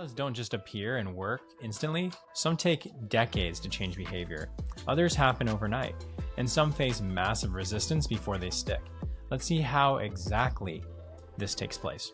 Laws don't just appear and work instantly. Some take decades to change behavior. Others happen overnight, and some face massive resistance before they stick. Let's see how exactly this takes place.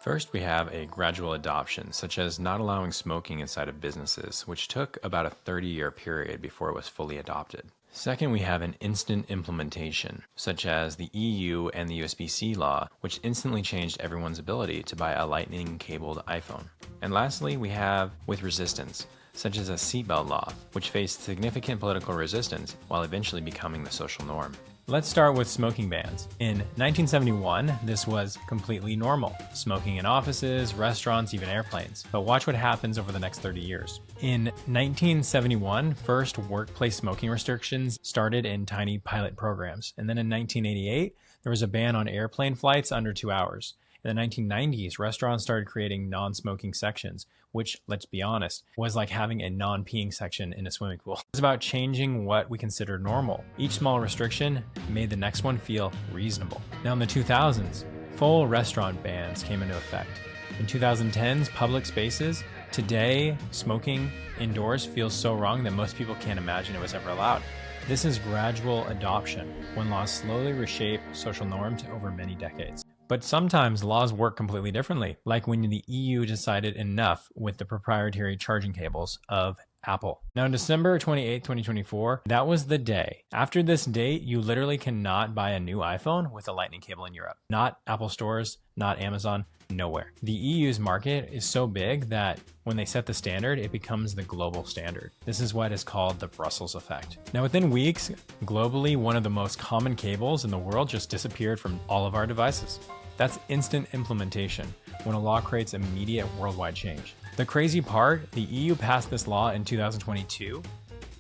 First, we have a gradual adoption, such as not allowing smoking inside of businesses, which took about a 30-year period before it was fully adopted. Second, we have an instant implementation, such as the EU and the USB-C law, which instantly changed everyone's ability to buy a lightning-cabled iPhone. And lastly, we have with resistance, such as a seatbelt law, which faced significant political resistance while eventually becoming the social norm. Let's start with smoking bans. In 1971, this was completely normal. Smoking in offices, restaurants, even airplanes. But watch what happens over the next 30 years. In 1971, first workplace smoking restrictions started in tiny pilot programs. And then in 1988, there was a ban on airplane flights under 2 hours. In the 1990s, restaurants started creating non-smoking sections, which, let's be honest, was like having a non-peeing section in a swimming pool. It's about changing what we consider normal. Each small restriction made the next one feel reasonable. Now in the 2000s, full restaurant bans came into effect. In 2010s, public spaces, today, smoking indoors feels so wrong that most people can't imagine it was ever allowed. This is gradual adoption, when laws slowly reshape social norms over many decades. But sometimes laws work completely differently, like when the EU decided enough with the proprietary charging cables of Apple. Now, on December 28, 2024, that was the day. After this date, you literally cannot buy a new iPhone with a lightning cable in Europe. Not Apple stores, not Amazon, nowhere. The EU's market is so big that when they set the standard, it becomes the global standard. This is what is called the Brussels effect. Now, within weeks, globally, one of the most common cables in the world just disappeared from all of our devices. That's instant implementation, when a law creates immediate worldwide change. The crazy part, the EU passed this law in 2022,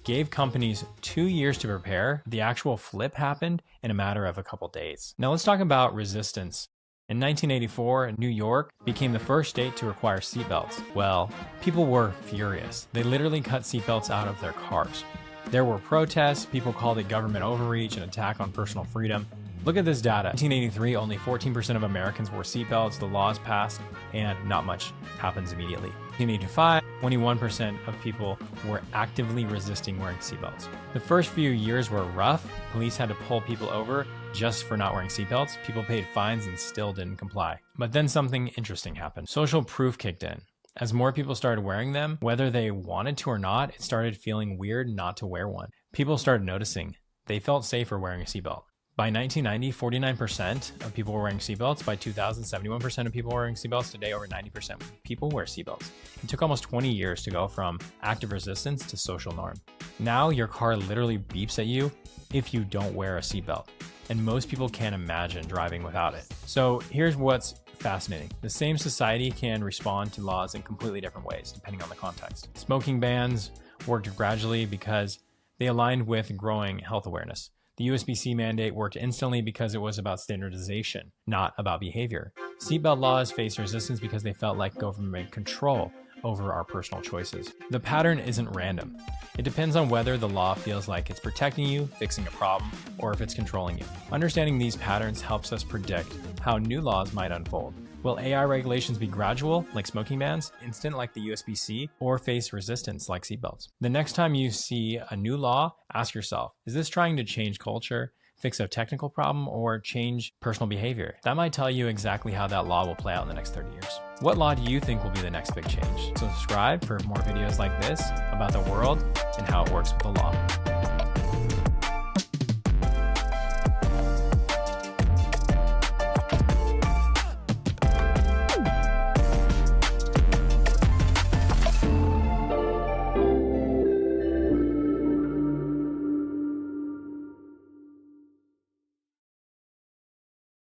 gave companies 2 years to prepare. The actual flip happened in a matter of a couple days. Now let's talk about resistance. In 1984, New York became the first state to require seatbelts. Well, people were furious. They literally cut seatbelts out of their cars. There were protests, people called it government overreach, an attack on personal freedom. Look at this data. In 1983, only 14% of Americans wore seatbelts, the laws passed, and not much happens immediately. In 1985, 21% of people were actively resisting wearing seatbelts. The first few years were rough. Police had to pull people over just for not wearing seatbelts. People paid fines and still didn't comply. But then something interesting happened. Social proof kicked in. As more people started wearing them, whether they wanted to or not, it started feeling weird not to wear one. People started noticing. They felt safer wearing a seatbelt. By 1990, 49% of people were wearing seatbelts. By 2000, 71% of people were wearing seatbelts. Today, over 90% of people wear seatbelts. It took almost 20 years to go from active resistance to social norm. Now, your car literally beeps at you if you don't wear a seatbelt. And most people can't imagine driving without it. So here's what's fascinating. The same society can respond to laws in completely different ways, depending on the context. Smoking bans worked gradually because they aligned with growing health awareness. The USB-C mandate worked instantly because it was about standardization, not about behavior. Seatbelt laws faced resistance because they felt like government control over our personal choices. The pattern isn't random. It depends on whether the law feels like it's protecting you, fixing a problem, or if it's controlling you. Understanding these patterns helps us predict how new laws might unfold. Will AI regulations be gradual, like smoking bans, instant like the USB-C, or face resistance like seatbelts? The next time you see a new law, ask yourself, is this trying to change culture, fix a technical problem, or change personal behavior? That might tell you exactly how that law will play out in the next 30 years. What law do you think will be the next big change? Subscribe for more videos like this about the world and how it works with the law.